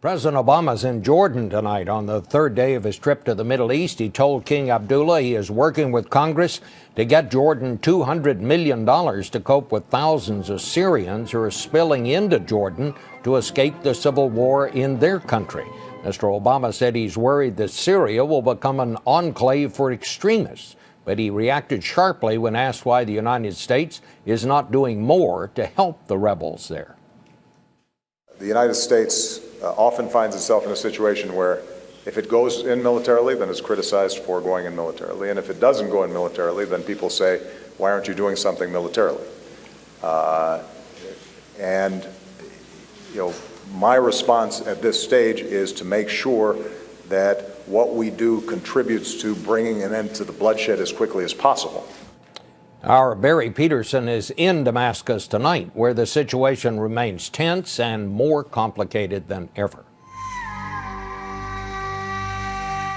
President Obama's in Jordan tonight on the third day of his trip to the Middle East. He told King Abdullah he is working with Congress to get Jordan $200 million to cope with thousands of Syrians who are spilling into Jordan to escape the civil war in their country. Mr. Obama said he's worried that Syria will become an enclave for extremists, but he reacted sharply when asked why the United States is not doing more to help the rebels there. The United States often finds itself in a situation where if it goes in militarily, then it's criticized for going in militarily. And if it doesn't go in militarily, then people say, why aren't you doing something militarily? And my response at this stage is to make sure that what we do contributes to bringing an end to the bloodshed as quickly as possible. Our Barry Peterson is in Damascus tonight, where the situation remains tense and more complicated than ever.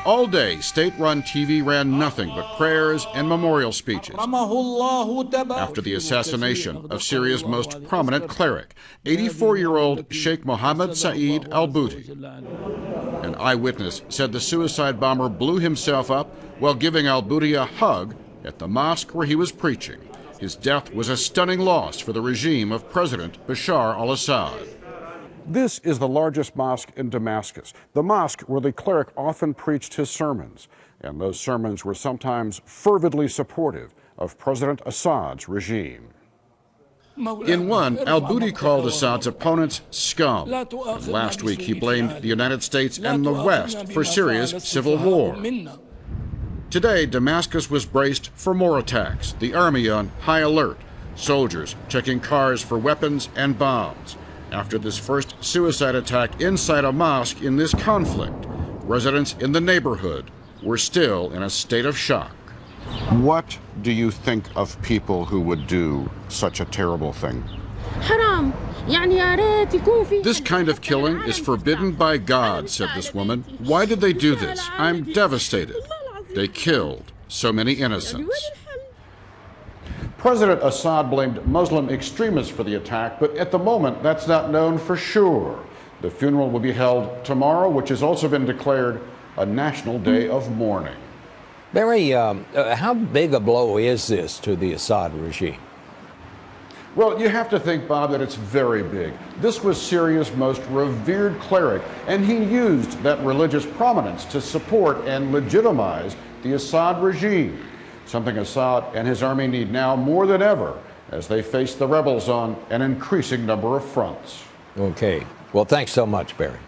All day, state-run TV ran nothing but prayers and memorial speeches after the assassination of Syria's most prominent cleric, 84-year-old Sheikh Mohammed Saeed al-Buti. An eyewitness said the suicide bomber blew himself up while giving al-Buti a hug at the mosque where he was preaching. His death was a stunning loss for the regime of President Bashar al-Assad. This is the largest mosque in Damascus, the mosque where the cleric often preached his sermons, and those sermons were sometimes fervidly supportive of President Assad's regime. In one, al-Buti called Assad's opponents scum, and last week he blamed the United States and the West for Syria's civil war. Today, Damascus was braced for more attacks, the army on high alert, soldiers checking cars for weapons and bombs. After this first suicide attack inside a mosque in this conflict, residents in the neighborhood were still in a state of shock. What do you think of people who would do such a terrible thing? This kind of killing is forbidden by God, said this woman. Why did they do this? I'm devastated. They killed so many innocents. President Assad blamed Muslim extremists for the attack, but at the moment, that's not known for sure. The funeral will be held tomorrow, which has also been declared a national day of mourning. Barry, how big a blow is this to the Assad regime? Well, you have to think, Bob, that it's very big. This was Syria's most revered cleric, and he used that religious prominence to support and legitimize the Assad regime, something Assad and his army need now more than ever as they face the rebels on an increasing number of fronts. Okay. Well, thanks so much, Barry.